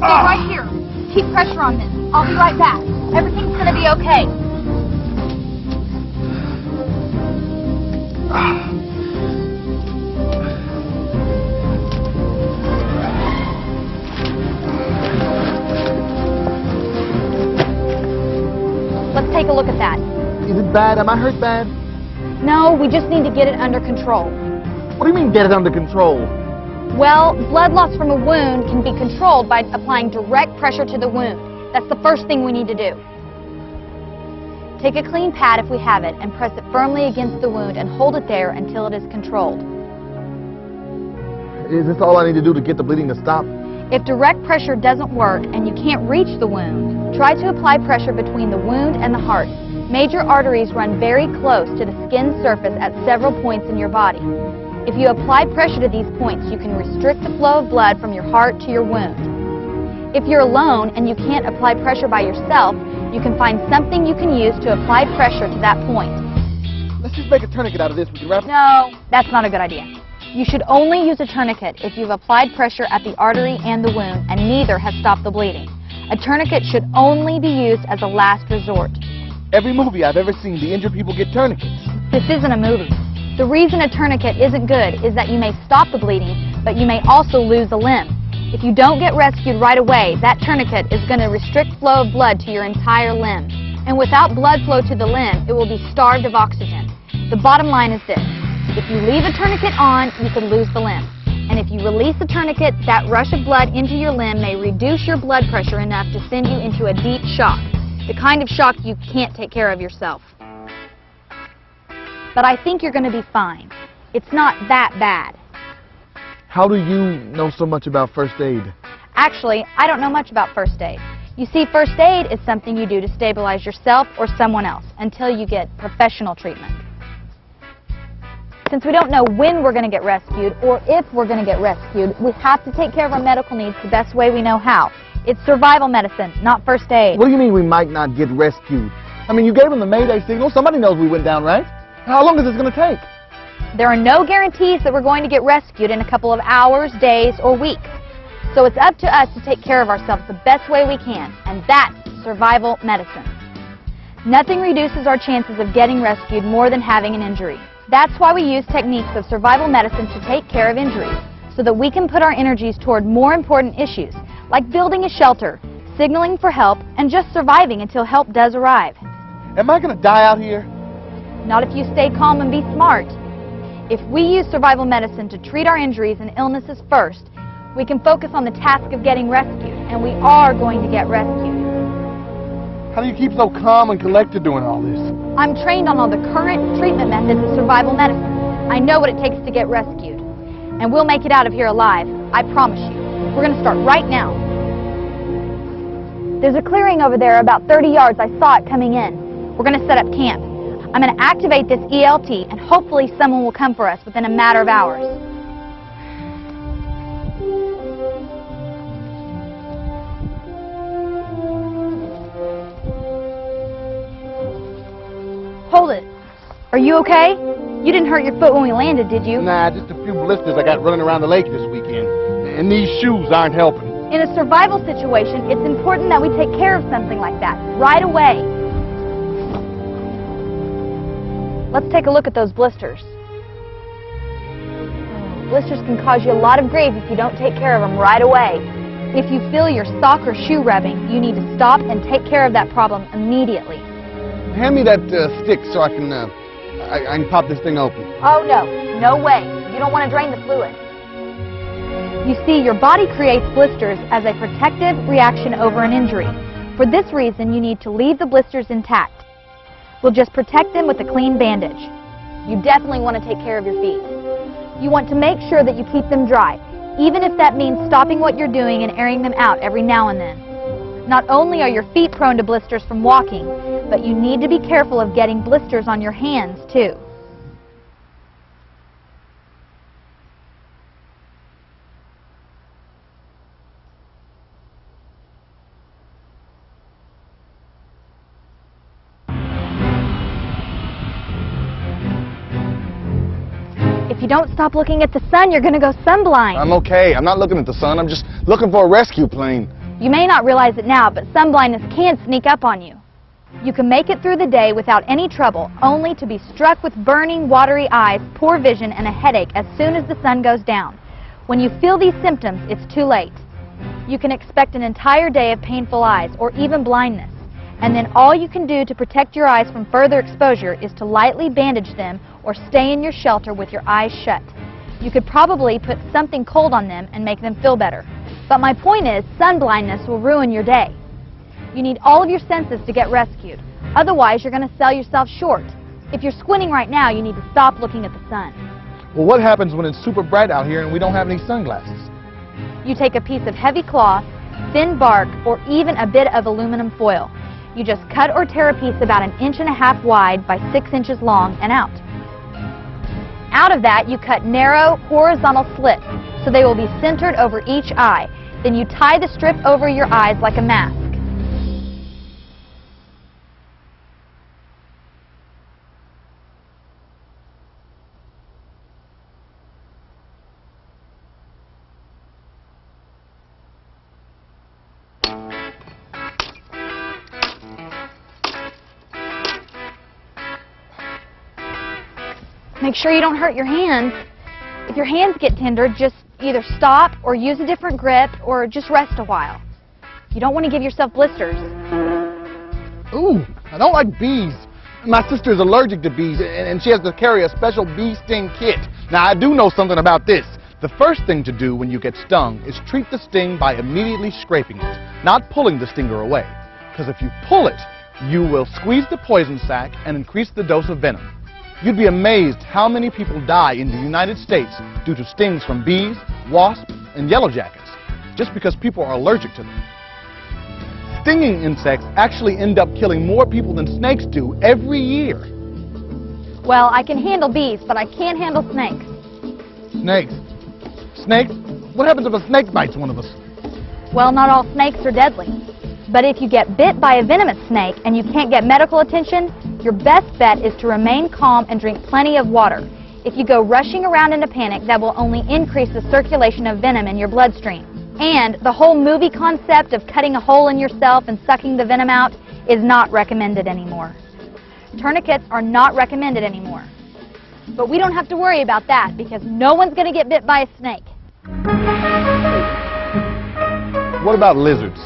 Stay right here. Keep pressure on this. I'll be right back. Everything's gonna be okay. Let's take a look at that. Is it bad? Am I hurt bad? No, we just need to get it under control. What do you mean, get it under control? Well, blood loss from a wound can be controlled by applying direct pressure to the wound. That's the first thing we need to do. Take a clean pad if we have it and press it firmly against the wound and hold it there until it is controlled. Is this all I need to do to get the bleeding to stop? If direct pressure doesn't work and you can't reach the wound, try to apply pressure between the wound and the heart. Major arteries run very close to the skin surface at several points in your body. If you apply pressure to these points, you can restrict the flow of blood from your heart to your wound. If you're alone and you can't apply pressure by yourself, you can find something you can use to apply pressure to that point. Let's just make a tourniquet out of this. We can wrap it. No, that's not a good idea. You should only use a tourniquet if you've applied pressure at the artery and the wound and neither has stopped the bleeding. A tourniquet should only be used as a last resort. Every movie I've ever seen, the injured people get tourniquets. This isn't a movie. The reason a tourniquet isn't good is that you may stop the bleeding, but you may also lose a limb. If you don't get rescued right away, that tourniquet is going to restrict flow of blood to your entire limb. And without blood flow to the limb, it will be starved of oxygen. The bottom line is this. If you leave a tourniquet on, you could lose the limb. And if you release the tourniquet, that rush of blood into your limb may reduce your blood pressure enough to send you into a deep shock. The kind of shock you can't take care of yourself. But I think you're going to be fine. It's not that bad. How do you know so much about first aid? Actually, I don't know much about first aid. You see, first aid is something you do to stabilize yourself or someone else until you get professional treatment. Since we don't know when we're going to get rescued or if we're going to get rescued, we have to take care of our medical needs the best way we know how. It's survival medicine, not first aid. What do you mean we might not get rescued? I mean, you gave them the Mayday signal. Somebody knows we went down, right? How long is this going to take? There are no guarantees that we're going to get rescued in a couple of hours, days, or weeks. So it's up to us to take care of ourselves the best way we can, and that's survival medicine. Nothing reduces our chances of getting rescued more than having an injury. That's why we use techniques of survival medicine to take care of injuries, so that we can put our energies toward more important issues, like building a shelter, signaling for help, and just surviving until help does arrive. Am I going to die out here? Not if you stay calm and be smart. If we use survival medicine to treat our injuries and illnesses first, we can focus on the task of getting rescued, and we are going to get rescued. How do you keep so calm and collected doing all this? I'm trained on all the current treatment methods of survival medicine. I know what it takes to get rescued. And we'll make it out of here alive, I promise you. We're going to start right now. There's a clearing over there about 30 yards. I saw it coming in. We're going to set up camp. I'm going to activate this ELT, and hopefully someone will come for us within a matter of hours. Hold it. Are you okay? You didn't hurt your foot when we landed, did you? Nah, just a few blisters I got running around the lake this weekend. And these shoes aren't helping. In a survival situation, it's important that we take care of something like that right away. Let's take a look at those blisters. Blisters can cause you a lot of grief if you don't take care of them right away. If you feel your sock or shoe rubbing, you need to stop and take care of that problem immediately. Hand me that stick so I can pop this thing open. Oh no, no way. You don't want to drain the fluid. You see, your body creates blisters as a protective reaction over an injury. For this reason, you need to leave the blisters intact. We'll just protect them with a clean bandage. You definitely want to take care of your feet. You want to make sure that you keep them dry, even if that means stopping what you're doing and airing them out every now and then. Not only are your feet prone to blisters from walking, but you need to be careful of getting blisters on your hands, too. If you don't stop looking at the sun, you're going to go sunblind. I'm okay. I'm not looking at the sun. I'm just looking for a rescue plane. You may not realize it now, but sun blindness can sneak up on you. You can make it through the day without any trouble, only to be struck with burning, watery eyes, poor vision, and a headache as soon as the sun goes down. When you feel these symptoms, it's too late. You can expect an entire day of painful eyes or even blindness, and then all you can do to protect your eyes from further exposure is to lightly bandage them or stay in your shelter with your eyes shut. You could probably put something cold on them and make them feel better. But my point is, sun blindness will ruin your day. You need all of your senses to get rescued. Otherwise, you're going to sell yourself short. If you're squinting right now, you need to stop looking at the sun. Well, what happens when it's super bright out here and we don't have any sunglasses? You take a piece of heavy cloth, thin bark, or even a bit of aluminum foil. You just cut or tear a piece about 1.5 inches wide by 6 inches long and out. Out of that, you cut narrow, horizontal slits so they will be centered over each eye. Then you tie the strip over your eyes like a mask. Make sure you don't hurt your hands. If your hands get tender, just either stop or use a different grip or just rest a while. You don't want to give yourself blisters. Ooh, I don't like bees. My sister's allergic to bees and she has to carry a special bee sting kit. Now, I do know something about this. The first thing to do when you get stung is treat the sting by immediately scraping it, not pulling the stinger away. Because if you pull it, you will squeeze the poison sac and increase the dose of venom. You'd be amazed how many people die in the United States due to stings from bees, wasps, and yellow jackets, just because people are allergic to them. Stinging insects actually end up killing more people than snakes do every year. Well, I can handle bees, but I can't handle snakes. Snakes? Snakes? What happens if a snake bites one of us? Well, not all snakes are deadly. But if you get bit by a venomous snake and you can't get medical attention, your best bet is to remain calm and drink plenty of water. If you go rushing around in a panic, that will only increase the circulation of venom in your bloodstream. And the whole movie concept of cutting a hole in yourself and sucking the venom out is not recommended anymore. Tourniquets are not recommended anymore. But we don't have to worry about that because no one's going to get bit by a snake. What about lizards?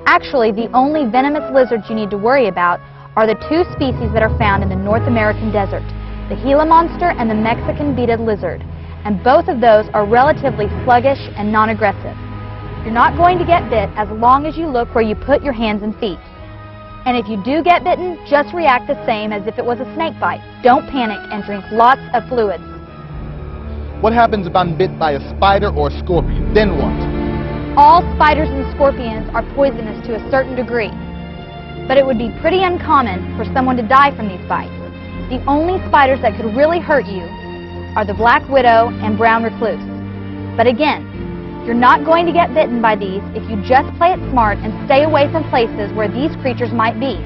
Actually, the only venomous lizards you need to worry about are the two species that are found in the North American desert, the Gila monster and the Mexican beaded lizard. And both of those are relatively sluggish and non-aggressive. You're not going to get bit as long as you look where you put your hands and feet. And if you do get bitten, just react the same as if it was a snake bite. Don't panic and drink lots of fluids. What happens if I'm bit by a spider or a scorpion? Then what? All spiders and scorpions are poisonous to a certain degree, but it would be pretty uncommon for someone to die from these bites. The only spiders that could really hurt you are the black widow and brown recluse. But again, you're not going to get bitten by these if you just play it smart and stay away from places where these creatures might be.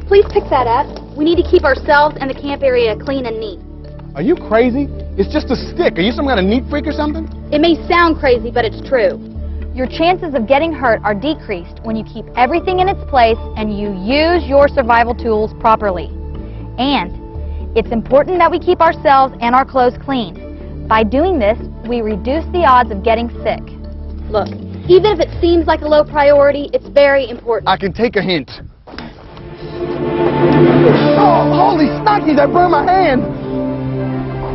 Please pick that up. We need to keep ourselves and the camp area clean and neat. Are you crazy? It's just a stick. Are you some kind of neat freak or something? It may sound crazy, but it's true. Your chances of getting hurt are decreased when you keep everything in its place and you use your survival tools properly. And it's important that we keep ourselves and our clothes clean. By doing this, we reduce the odds of getting sick. Look, even if it seems like a low priority, it's very important. I can take a hint. Oh, holy smackies, I burned my hand!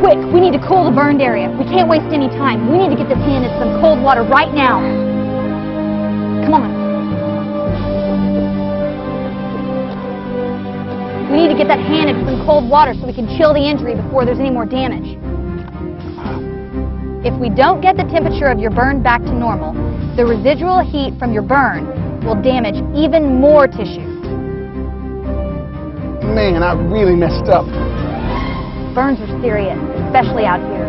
Quick, we need to cool the burned area. We can't waste any time. We need to get this hand in some cold water right now. Come on. We need to get that hand in some cold water so we can chill the injury before there's any more damage. If we don't get the temperature of your burn back to normal, the residual heat from your burn will damage even more tissue. Man, I really messed up. Burns are serious, especially out here.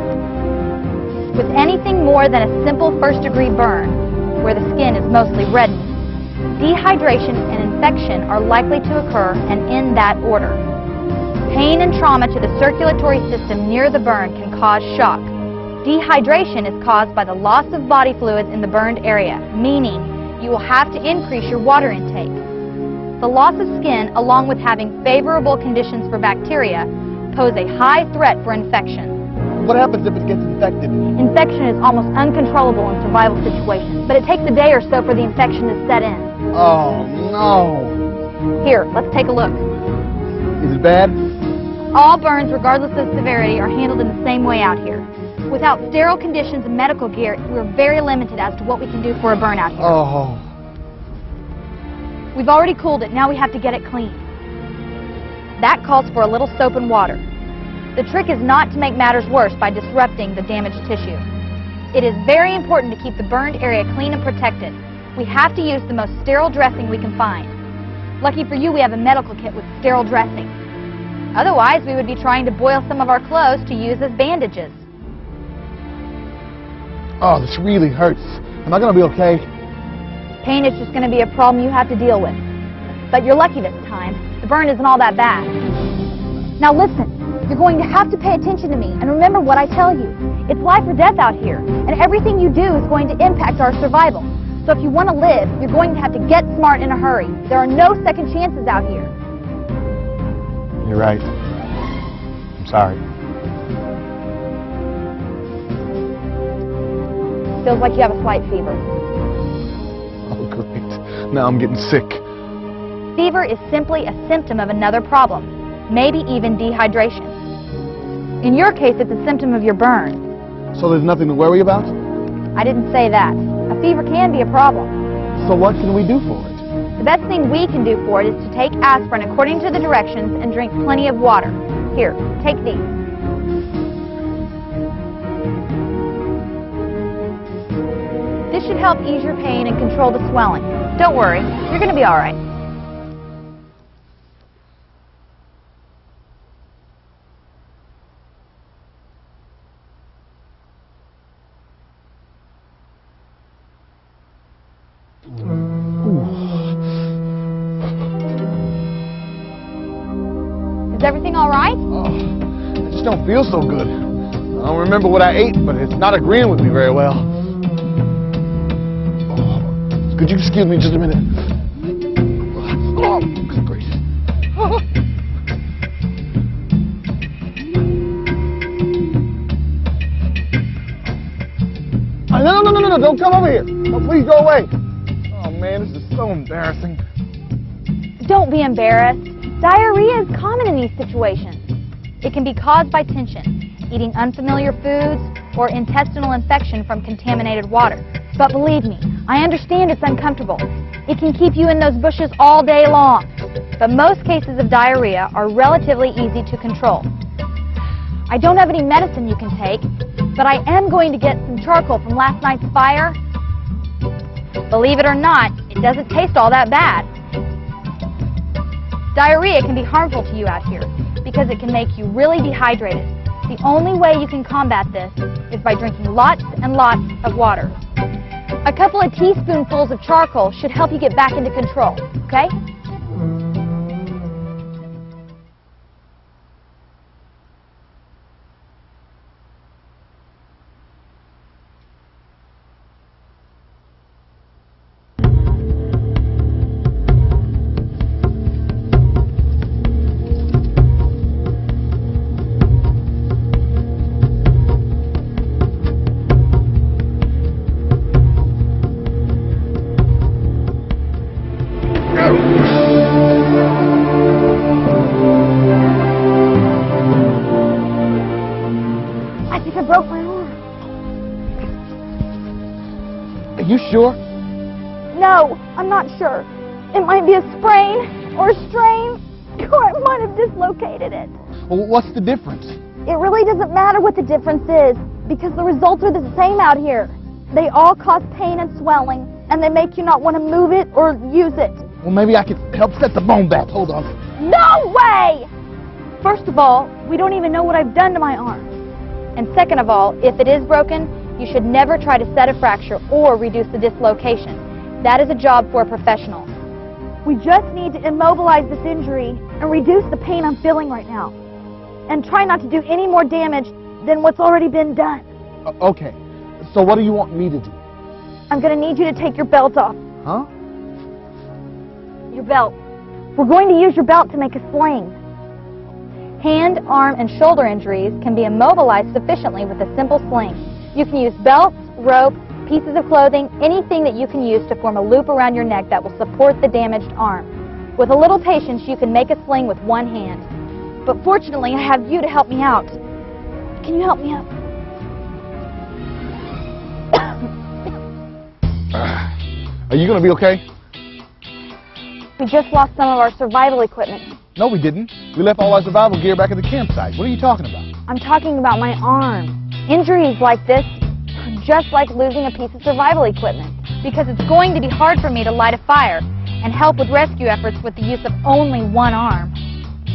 With anything more than a simple first-degree burn, where the skin is mostly reddened, dehydration and infection are likely to occur, and in that order. Pain and trauma to the circulatory system near the burn can cause shock. Dehydration is caused by the loss of body fluids in the burned area, meaning you will have to increase your water intake. The loss of skin, along with having favorable conditions for bacteria, pose a high threat for infection. What happens if it gets infected? Infection is almost uncontrollable in survival situations, but it takes a day or so for the infection to set in. Oh, no. Here, let's take a look. Is it bad? All burns, regardless of severity, are handled in the same way out here. Without sterile conditions and medical gear, we're very limited as to what we can do for a burn out here. Oh. We've already cooled it, now we have to get it clean. That calls for a little soap and water. The trick is not to make matters worse by disrupting the damaged tissue. It is very important to keep the burned area clean and protected. We have to use the most sterile dressing we can find. Lucky for you, we have a medical kit with sterile dressing. Otherwise, we would be trying to boil some of our clothes to use as bandages. Oh, this really hurts. Am I going to be okay? Pain is just going to be a problem you have to deal with. But you're lucky this time. The burn isn't all that bad. Now listen, you're going to have to pay attention to me and remember what I tell you. It's life or death out here, and everything you do is going to impact our survival. So if you want to live, you're going to have to get smart in a hurry. There are no second chances out here. You're right. I'm sorry. Feels like you have a slight fever. Oh, great. Now I'm getting sick. Fever is simply a symptom of another problem, maybe even dehydration. In your case, it's a symptom of your burn. So there's nothing to worry about? I didn't say that. A fever can be a problem. So what can we do for it? The best thing we can do for it is to take aspirin according to the directions and drink plenty of water. Here, take these. This should help ease your pain and control the swelling. Don't worry, you're going to be all right. Is everything all right? Oh, I just don't feel so good. I don't remember what I ate, but it's not agreeing with me very well. Oh, could you excuse me just a minute? Oh, good gracious. No, don't come over here. No, please go away. Oh, man, this is so embarrassing. Don't be embarrassed. Diarrhea is common in these situations. It can be caused by tension, eating unfamiliar foods, or intestinal infection from contaminated water. But believe me, I understand it's uncomfortable. It can keep you in those bushes all day long. But most cases of diarrhea are relatively easy to control. I don't have any medicine you can take, but I am going to get some charcoal from last night's fire. Believe it or not, it doesn't taste all that bad. Diarrhea can be harmful to you out here because it can make you really dehydrated. The only way you can combat this is by drinking lots and lots of water. A couple of teaspoonfuls of charcoal should help you get back into control, okay? I think I broke my arm. Are you sure? No, I'm not sure. It might be a sprain or a strain, or I might have dislocated it. Well, what's the difference? It really doesn't matter what the difference is, because the results are the same out here. They all cause pain and swelling, and they make you not want to move it or use it. Well, maybe I could help set the bone back. Hold on. No way! First of all, we don't even know what I've done to my arm. And second of all, if it is broken, You should never try to set a fracture or reduce the dislocation. That is a job for a professional. We just need to immobilize this injury and reduce the pain I'm feeling right now. And try not to do any more damage than what's already been done. Okay, so what do you want me to do? I'm going to need you to take your belt off. Huh? Your belt. We're going to use your belt to make a sling. Hand, arm, and shoulder injuries can be immobilized sufficiently with a simple sling. You can use belts, rope, pieces of clothing, anything that you can use to form a loop around your neck that will support the damaged arm. With a little patience, you can make a sling with one hand. But fortunately, I have you to help me out. Can you help me up? Are you going to be okay? We just lost some of our survival equipment. No, we didn't. We left all our survival gear back at the campsite. What are you talking about? I'm talking about my arm. Injuries like this are just like losing a piece of survival equipment, because it's going to be hard for me to light a fire and help with rescue efforts with the use of only one arm.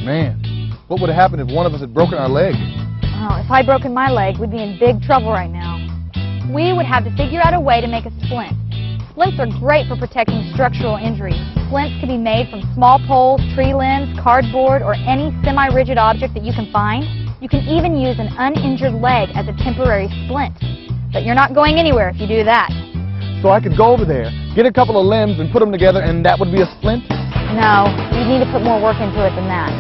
Man, what would have happened if one of us had broken our leg? Oh, if I'd broken my leg, we'd be in big trouble right now. We would have to figure out a way to make a splint. Splints are great for protecting structural injuries. Splints can be made from small poles, tree limbs, cardboard, or any semi-rigid object that you can find. You can even use an uninjured leg as a temporary splint. But you're not going anywhere if you do that. So I could go over there, get a couple of limbs and put them together, and that would be a splint? No, you need to put more work into it than that.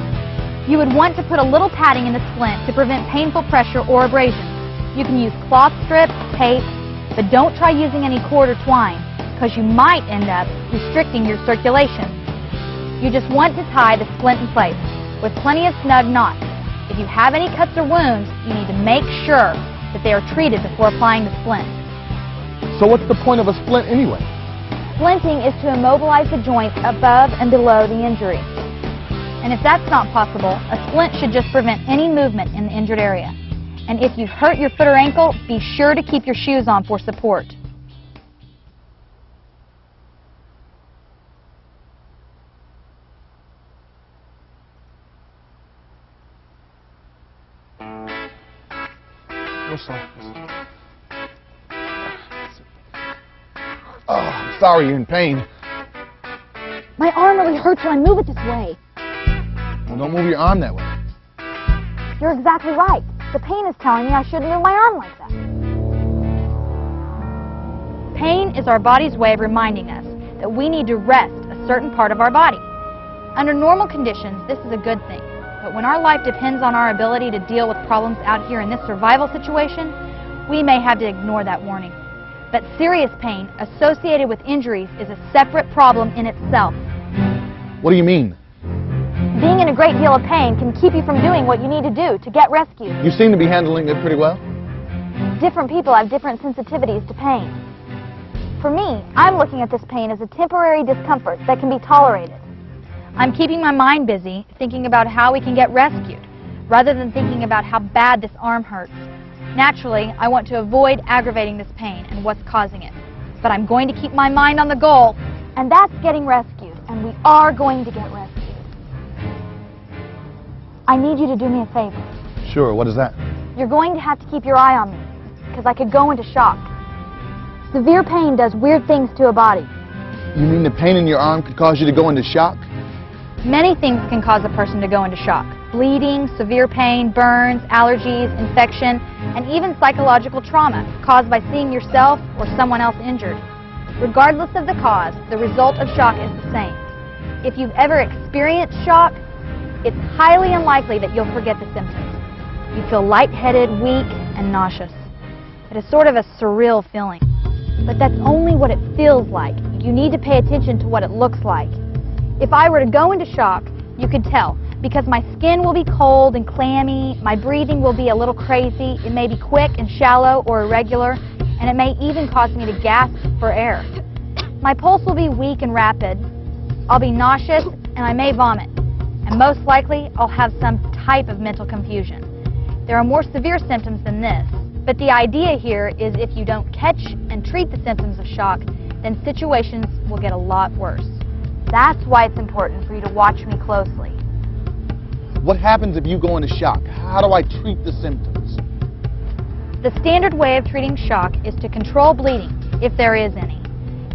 You would want to put a little padding in the splint to prevent painful pressure or abrasion. You can use cloth strips, tape, but don't try using any cord or twine, because you might end up restricting your circulation. You just want to tie the splint in place with plenty of snug knots. If you have any cuts or wounds, you need to make sure that they are treated before applying the splint. So what's the point of a splint anyway? Splinting is to immobilize the joints above and below the injury. And if that's not possible, a splint should just prevent any movement in the injured area. And if you've hurt your foot or ankle, be sure to keep your shoes on for support. Oh, I'm sorry you're in pain. My arm really hurts when I move it this way. Well, don't move your arm that way. You're exactly right. The pain is telling me I shouldn't move my arm like that. Pain is our body's way of reminding us that we need to rest a certain part of our body. Under normal conditions, this is a good thing. But when our life depends on our ability to deal with problems out here in this survival situation, we may have to ignore that warning. But serious pain associated with injuries is a separate problem in itself. What do you mean? Being in a great deal of pain can keep you from doing what you need to do to get rescued. You seem to be handling it pretty well. Different people have different sensitivities to pain. For me, I'm looking at this pain as a temporary discomfort that can be tolerated. I'm keeping my mind busy thinking about how we can get rescued, rather than thinking about how bad this arm hurts. Naturally, I want to avoid aggravating this pain and what's causing it. But I'm going to keep my mind on the goal, And that's getting rescued. And we are going to get rescued. I need you to do me a favor. Sure, what is that? You're going to have to keep your eye on me, because I could go into shock. Severe pain does weird things to a body. You mean the pain in your arm could cause you to go into shock? many things can cause a person to go into shock. Bleeding, severe pain, burns, allergies, infection, and even psychological trauma caused by seeing yourself or someone else injured. Regardless of the cause, the result of shock is the same. If you've ever experienced shock, it's highly unlikely that you'll forget the symptoms. You feel lightheaded, weak, and nauseous. It is sort of a surreal feeling. But that's only what it feels like. You need to pay attention to what it looks like. If I were to go into shock, you could tell, because my skin will be cold and clammy, my breathing will be a little crazy, it may be quick and shallow or irregular, and it may even cause me to gasp for air. My pulse will be weak and rapid, I'll be nauseous, and I may vomit. And most likely, I'll have some type of mental confusion. There are more severe symptoms than this, but the idea here is if you don't catch and treat the symptoms of shock, then situations will get a lot worse. That's why it's important for you to watch me closely. What happens if you go into shock? How do I treat the symptoms? The standard way of treating shock is to control bleeding, if there is any.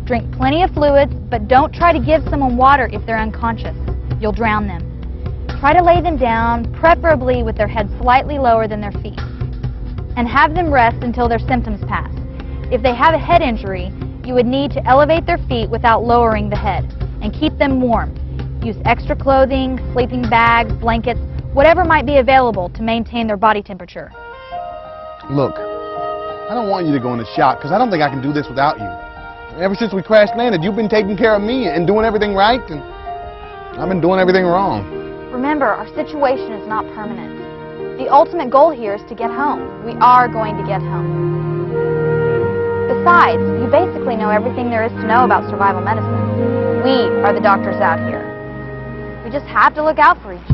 Drink plenty of fluids, but don't try to give someone water if they're unconscious. You'll drown them. Try to lay them down, preferably with their head slightly lower than their feet, and have them rest until their symptoms pass. If they have a head injury, you would need to elevate their feet without lowering the head, and keep them warm. Use extra clothing, sleeping bags, blankets, whatever might be available to maintain their body temperature. Look, I don't want you to go into shock because I don't think I can do this without you. Ever since we crash landed, you've been taking care of me and doing everything right, and I've been doing everything wrong. Remember, our situation is not permanent. The ultimate goal here is to get home. We are going to get home. Besides, you basically know everything there is to know about survival medicine. We are the doctors out here. We just have to look out for each other.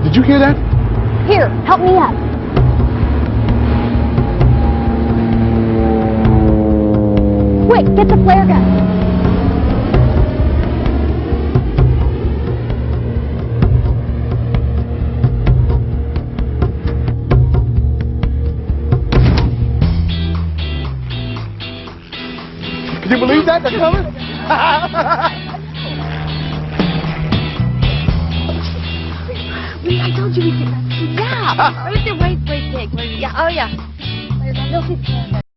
Did you hear that? Here, help me up. Quick, get the flare gun. Can you believe that? They're coming? I told you we could. Yeah. Right there, wait, big. Yeah, oh yeah.